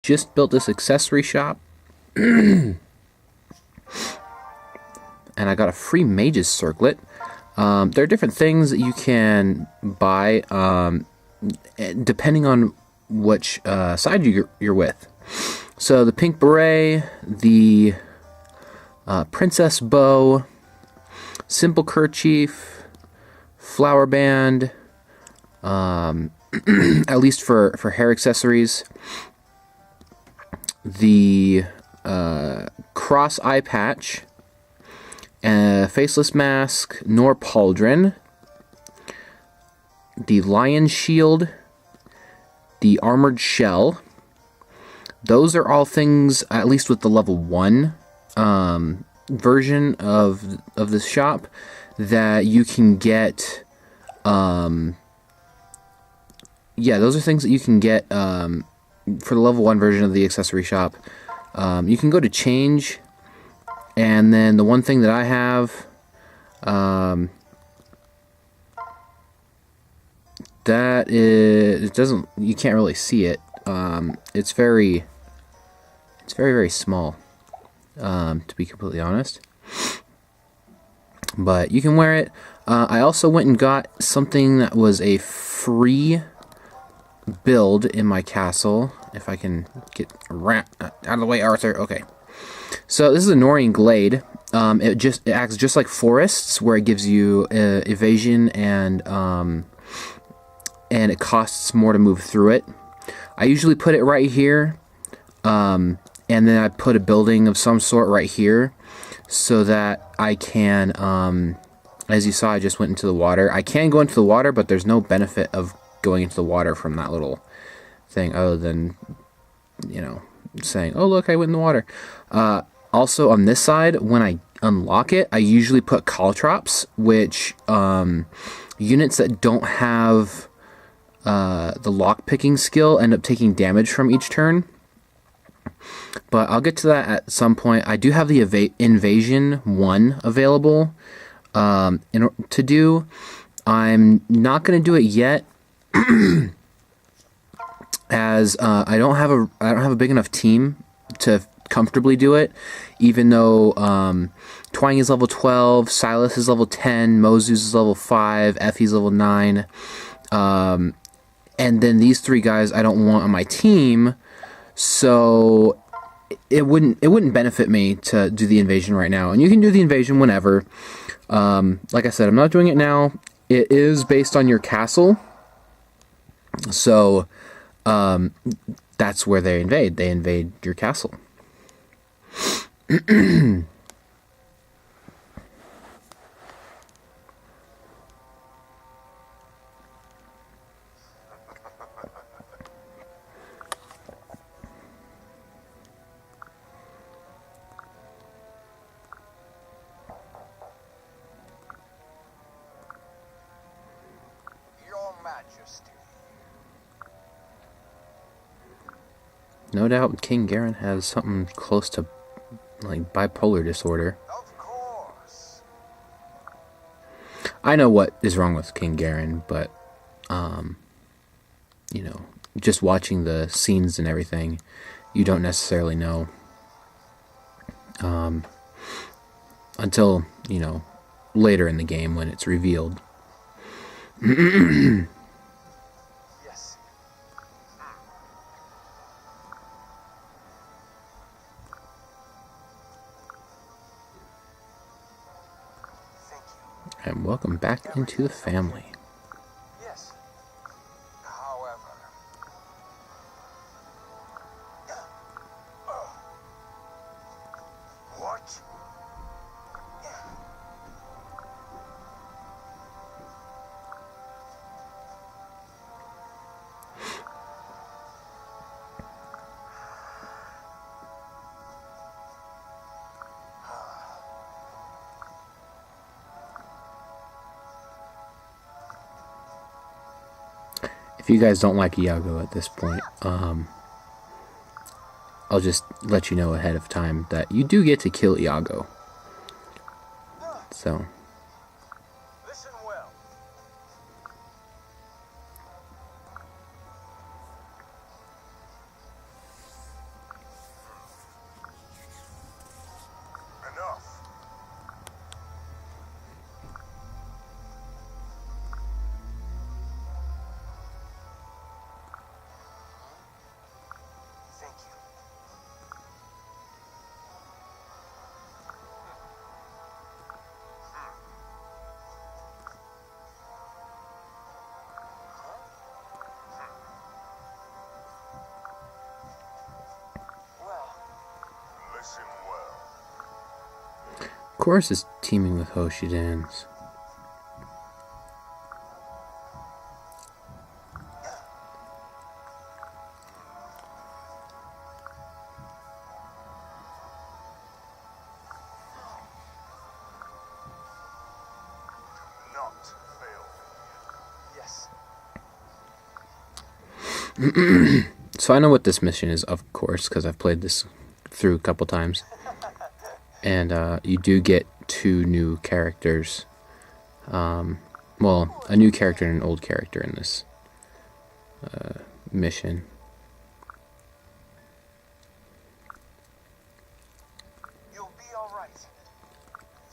just built this accessory shop. And I got a free mage's circlet. There are different things that you can buy depending on which side you're with. So the pink beret, the princess bow, simple kerchief, flower band, at least for hair accessories, the cross eye patch, faceless mask, nor pauldron, the lion shield, the armored shell. Those are all things, at least with the level 1 version of this shop, that you can get. Yeah, those are things that you can get for the level 1 version of the accessory shop. You can go to change, and then the one thing that I have, that is, it doesn't, you can't really see it. It's very small, to be completely honest. But you can wear it. I also went and got something that was a free build in my castle. If I can get out of the way, Arthur. Okay. So this is a Norian Glade. It acts just like forests, where it gives you evasion and it costs more to move through it. I usually put it right here, and then I put a building of some sort right here, so that I can, as you saw, I just went into the water. I can go into the water, but there's no benefit of going into the water from that little thing, other than, you know, saying, oh look, I went in the water. Also on this side, when I unlock it, I usually put caltrops, which units that don't have the lock picking skill end up taking damage from each turn. But I'll get to that at some point. I do have the Invasion 1 available to do. I'm not going to do it yet, as I don't have a big enough team to comfortably do it. Even though Twang is level 12, Silas is level 10, Mozus is level 5, Effie's level 9, and then these 3 guys I don't want on my team, so it wouldn't benefit me to do the invasion right now. And you can do the invasion whenever. Like I said, I'm not doing it now. It is based on your castle, so that's where they invade. They invade your castle. No doubt King Garen has something close to, like, bipolar disorder. Of course. I know what is wrong with King Garen, but, you know, just watching the scenes and everything, you don't necessarily know. Until, you know, later in the game when it's revealed. Yes. Thank you. And welcome back into the family. Yes. However. What? If you guys don't like Iago at this point, I'll just let you know ahead of time that you do get to kill Iago. So, Listen well. course it's teeming with Hoshidans. Not fail. Yes. So I know what this mission is, of course, because I've played this through a couple times. And you do get 2 new characters. Well, a new character and an old character in this mission. You'll be all right.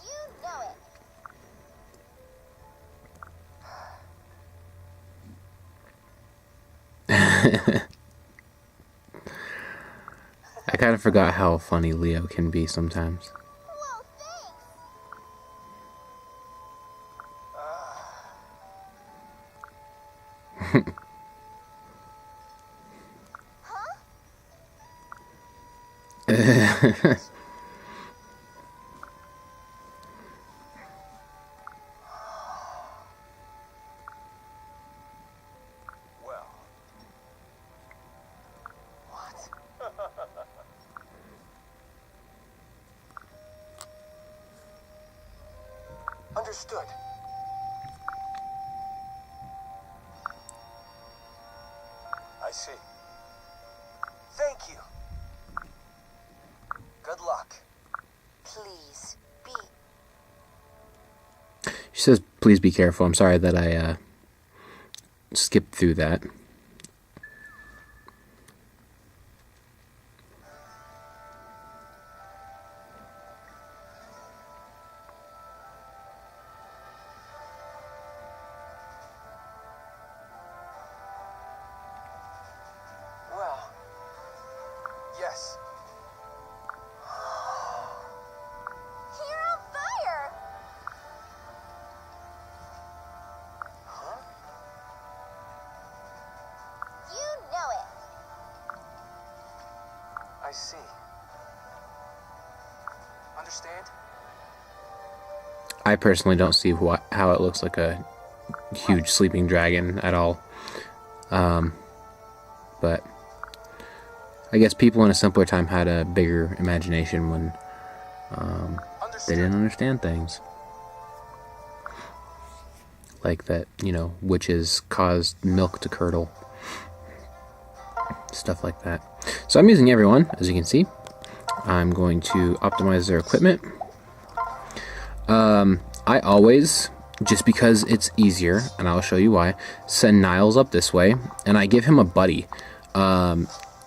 You know it. I kind of forgot how funny Leo can be sometimes. Whoa, thanks. Well. What? Understood. I see. Thank you. Good luck. Please be. She says, please be careful. I'm sorry that I skipped through that. Well. Yes. You're on fire. Huh? You know it. I see. Understand? I personally don't see how it looks like a huge sleeping dragon at all. But I guess people in a simpler time had a bigger imagination when they didn't understand things. Like that, you know, witches caused milk to curdle. Stuff like that. So I'm using everyone, as you can see. I'm going to optimize their equipment. I always, just because it's easier, and I'll show you why, send Niles up this way, and I give him a buddy.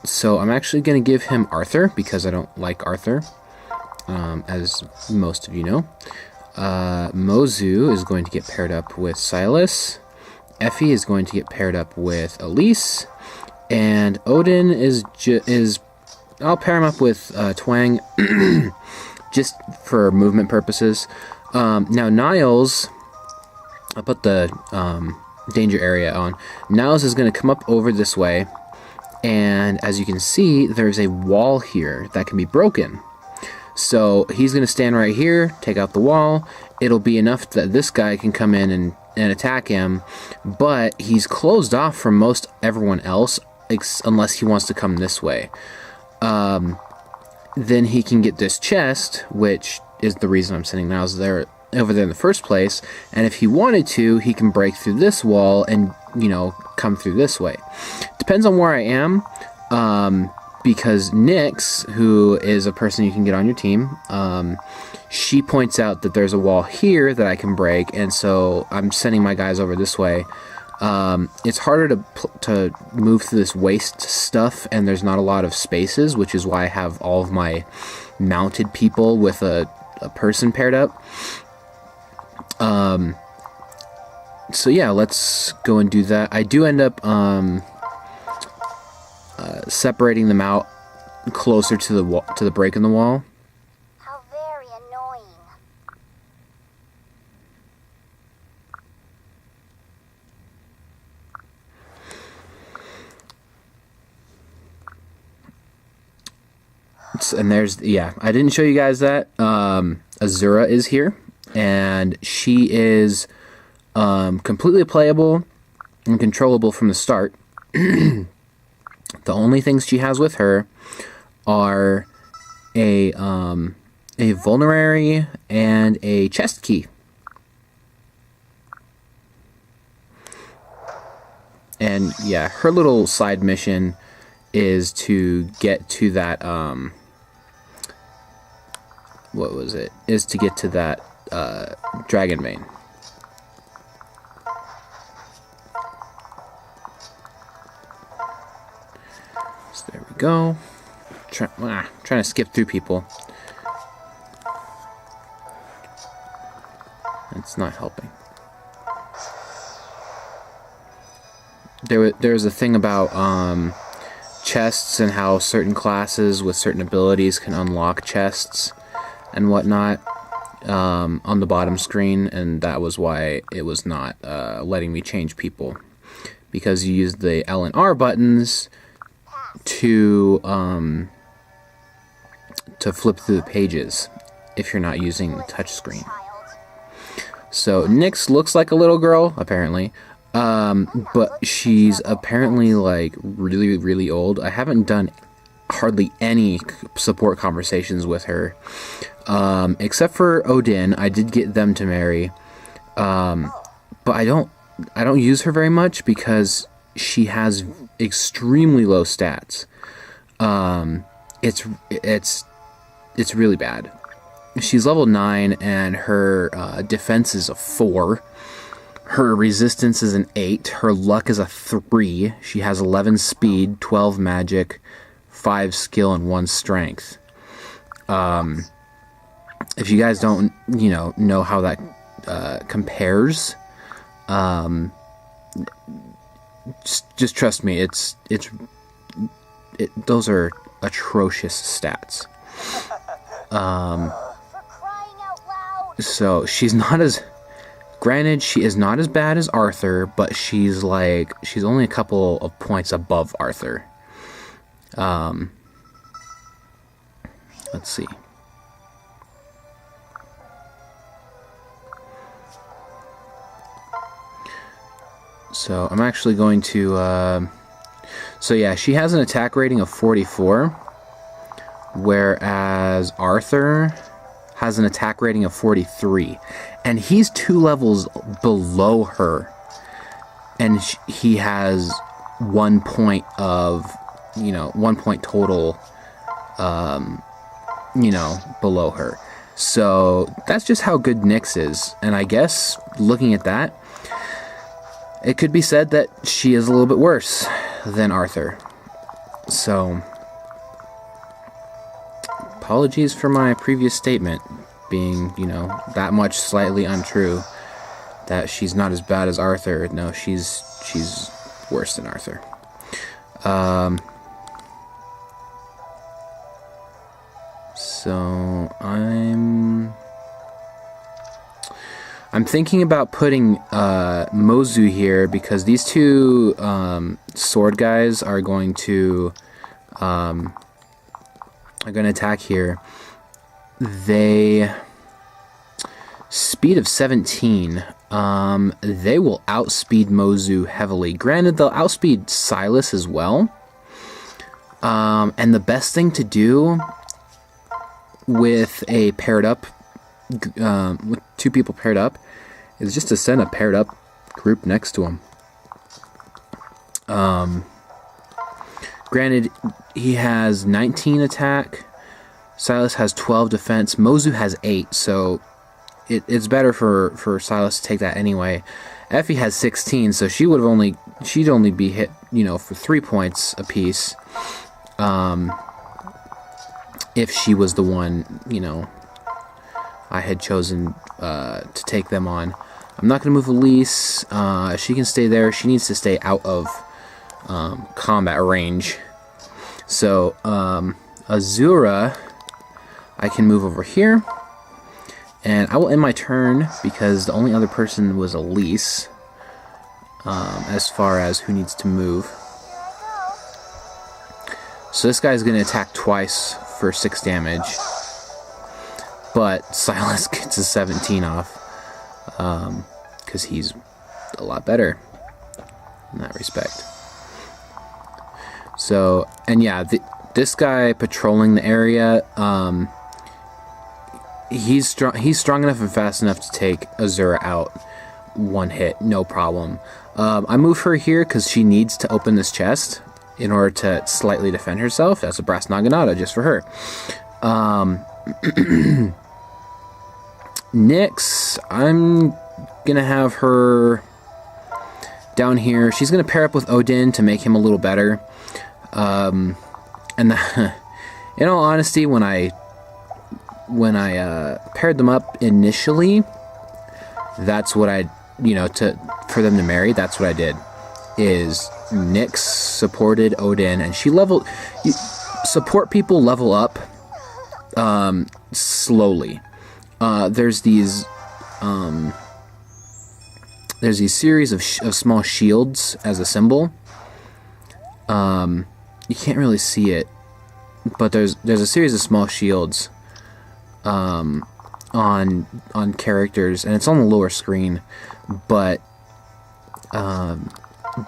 So I'm actually going to give him Arthur, because I don't like Arthur, as most of you know. Mozu is going to get paired up with Silas. Effie is going to get paired up with Elise. And Odin is I'll pair him up with Twang, just for movement purposes. Now Niles, I'll put the danger area on. Niles is going to come up over this way, and as you can see, there's a wall here that can be broken. So he's going to stand right here, take out the wall. It'll be enough that this guy can come in and attack him, but he's closed off from most everyone else, unless he wants to come this way. Then he can get this chest, which is the reason I'm sending Niles over there in the first place, and if he wanted to, he can break through this wall and, you know, come through this way. Depends on where I am, because Nyx, who is a person you can get on your team, she points out that there's a wall here that I can break, and so I'm sending my guys over this way. It's harder to move through this waste stuff, and there's not a lot of spaces, which is why I have all of my mounted people with a person paired up. So yeah, let's go and do that. I do end up separating them out closer to the break in the wall. How very annoying. Yes, and there's, yeah, I didn't show you guys that. Azura is here, and she is completely playable and controllable from the start. The only things she has with her are a vulnerary and a chest key. And yeah, her little side mission is to get to that, what was it? Is to get to that, dragon vein. So there we go. Trying to skip through people. It's not helping. There's a thing about chests and how certain classes with certain abilities can unlock chests and whatnot on the bottom screen, and that was why it was not letting me change people, because you use the L and R buttons to flip through the pages if you're not using the touch screen. So Nyx looks like a little girl, apparently. But she's apparently like really, really old. I haven't done hardly any support conversations with her, except for Odin. I did get them to marry, but I don't use her very much because she has extremely low stats. It's really bad. She's level 9 and her defense is a 4. Her resistance is an 8. Her luck is a 3. She has 11 speed, 12 magic, 5 skill, and 1 strength. If you guys don't, know how that compares, just trust me. Those are atrocious stats. So she's not as. Granted, she is not as bad as Arthur, but she's only a couple of points above Arthur. Let's see. So I'm actually going to, so yeah, she has an attack rating of 44, whereas Arthur has an attack rating of 43, and he's 2 levels below her, and he has 1 point of, 1 point total, below her. So that's just how good Nyx is, and I guess looking at that, it could be said that she is a little bit worse than Arthur. So apologies for my previous statement being, that much slightly untrue, that she's not as bad as Arthur. No, she's worse than Arthur. So I'm thinking about putting Mozu here, because these 2 sword guys are going to attack here. They speed of 17. They will outspeed Mozu heavily. Granted, they'll outspeed Silas as well. And the best thing to do with a paired up, with 2 people paired up, is just to send a paired up group next to him. Granted, he has 19 attack, Silas has 12 defense, Mozu has 8, so it's better for Silas to take that anyway. Effie has 16, so she'd only be hit, for 3 points apiece, if she was the one, I had chosen to take them on. I'm not going to move Elise. She can stay there. She needs to stay out of combat range. So, Azura, I can move over here. And I will end my turn, because the only other person was Elise, as far as who needs to move. So this guy's going to attack twice for 6 damage. But Silas gets a 17 off. Because he's a lot better in that respect. So, and yeah, this guy patrolling the area, he's strong enough and fast enough to take Azura out one hit, no problem. I move her here because she needs to open this chest in order to slightly defend herself. That's a brass naginata just for her. Nyx, I'm gonna have her down here. She's gonna pair up with Odin to make him a little better. And in all honesty, when I paired them up initially, that's what I, for them to marry, that's what I did. Is Nyx supported Odin, and she support people level up slowly. There's these series of small shields as a symbol. You can't really see it, but there's a series of small shields on characters, and it's on the lower screen. But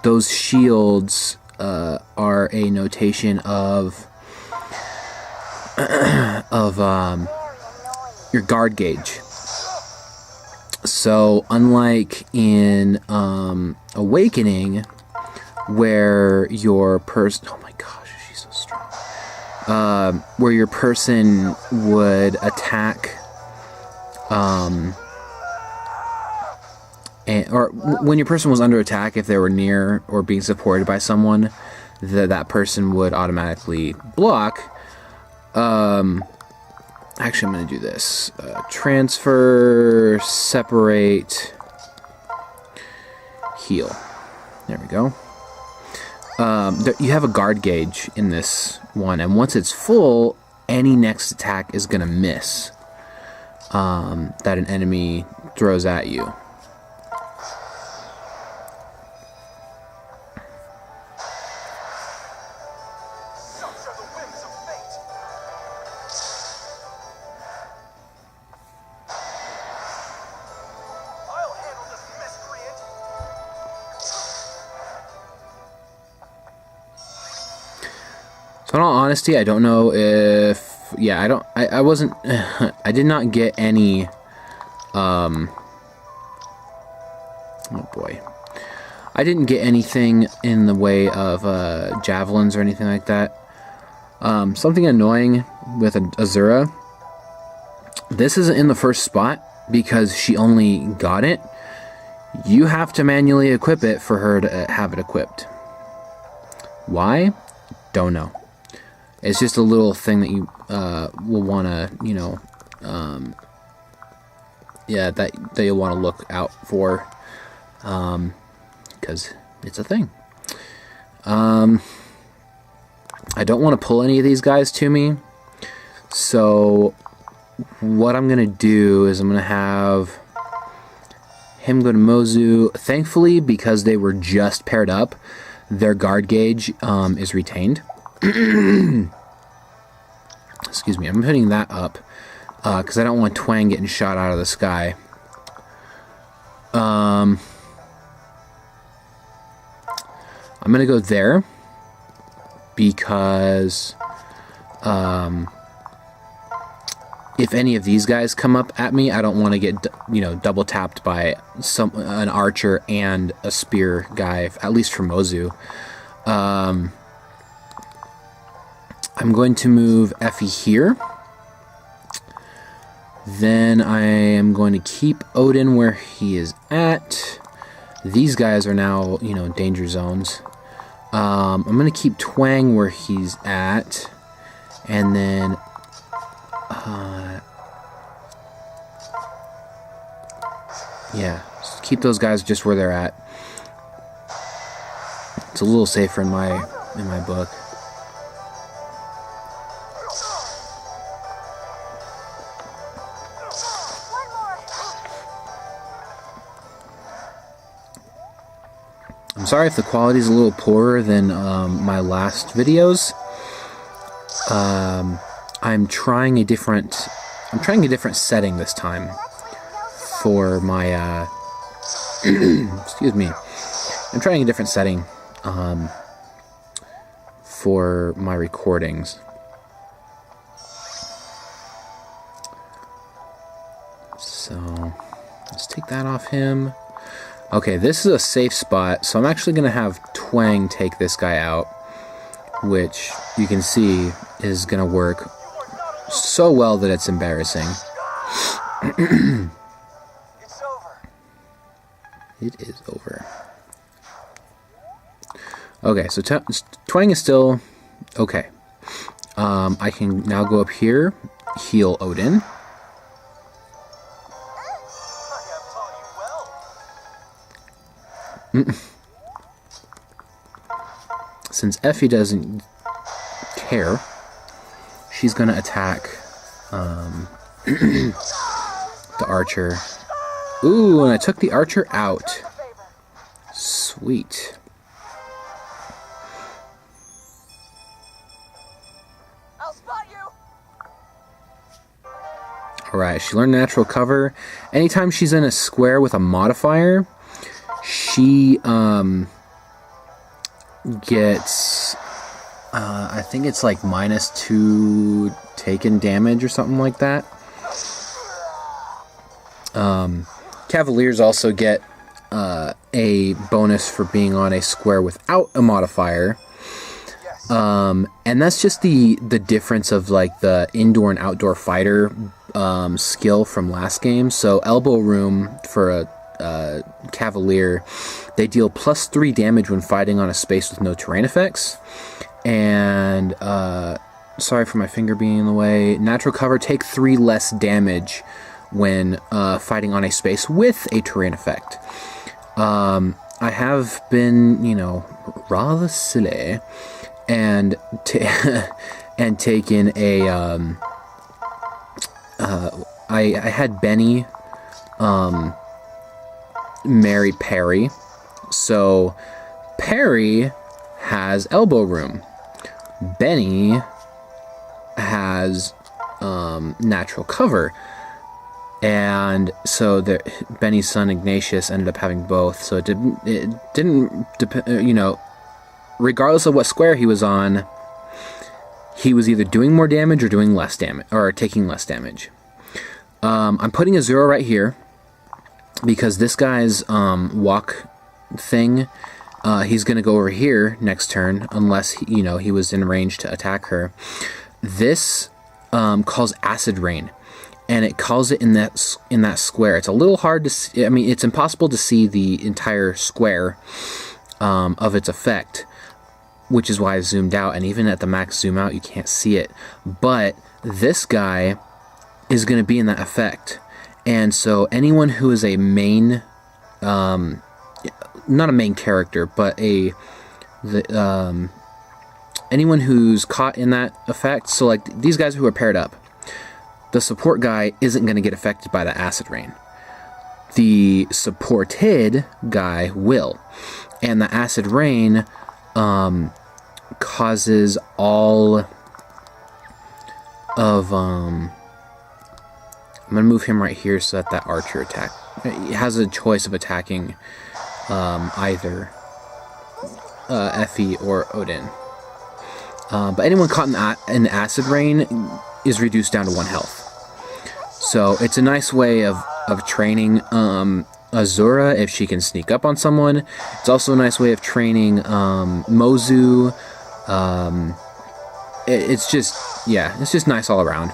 those shields are a notation of your guard gauge. So unlike in Awakening, where your person, oh my gosh, she's so strong, where your person would attack, or when your person was under attack, if they were near or being supported by someone, that person would automatically block. Actually, I'm going to do this. Transfer, separate, heal. There we go. You have a guard gauge in this one, and once it's full, any next attack is going to miss that an enemy throws at you. So in all honesty, I don't know if, I wasn't, I did not get any, oh boy, I didn't get anything in the way of javelins or anything like that. Something annoying with Azura, this isn't in the first spot because she only got it. You have to manually equip it for her to have it equipped. Why? Don't know. It's just a little thing that you will want to, that you'll want to look out for, because it's a thing. I don't want to pull any of these guys to me, so what I'm going to do is I'm going to have him go to Mozu. Thankfully, because they were just paired up, their guard gauge is retained. Excuse me, I'm putting that up because I don't want Twang getting shot out of the sky. I'm gonna go there because if any of these guys come up at me, I don't want to get double tapped by an archer and a spear guy, at least for Mozu. I'm going to move Effie here. Then I am going to keep Odin where he is at. These guys are now, danger zones. I'm going to keep Twang where he's at. And then... just keep those guys just where they're at. It's a little safer in my book. I'm sorry if the quality is a little poorer than my last videos. I'm trying a different setting this time for my excuse me. I'm trying a different setting for my recordings. So let's take that off him. Okay, this is a safe spot, so I'm actually going to have Twang take this guy out, which you can see is going to work so well that it's embarrassing. It's over. It is over. Okay, so Twang is still okay. I can now go up here, heal Odin. I have taught you well. Since Effie doesn't care, she's gonna attack the archer. Ooh, and I took the archer out. Sweet. I'll spot you. Alright, she learned natural cover. Anytime she's in a square with a modifier, she gets I think it's like -2 taken damage or something like that. Cavaliers also get a bonus for being on a square without a modifier. And that's just the difference of like the indoor and outdoor fighter skill from last game. So elbow room for a Cavalier, they deal +3 damage when fighting on a space with no terrain effects. And sorry for my finger being in the way. Natural cover, take 3 less damage when fighting on a space with a terrain effect. I have been, rather silly and and taken a I had Benny marry Perry, so Perry has elbow room. Benny has natural cover, and so Benny's son Ignatius ended up having both. So it didn't depend. Regardless of what square he was on, he was either doing more damage or doing less damage, or taking less damage. I'm putting a 0 right here because this guy's walk thing, he's going to go over here next turn unless he was in range to attack her. This calls acid rain, and it calls it in that square. It's a little hard to see. I mean, it's impossible to see the entire square of its effect, which is why I zoomed out, and even at the max zoom out you can't see it. But this guy is going to be in that effect, and so anyone who is a main, not a main character, but anyone who's caught in that effect, so like these guys who are paired up, the support guy isn't going to get affected by the acid rain. The supported guy will, and the acid rain causes all of I'm gonna move him right here so that archer attack has a choice of attacking either Effie or Odin. But anyone caught in the acid rain is reduced down to 1 health. So it's a nice way of training Azura if she can sneak up on someone. It's also a nice way of training Mozu. It's just nice all around.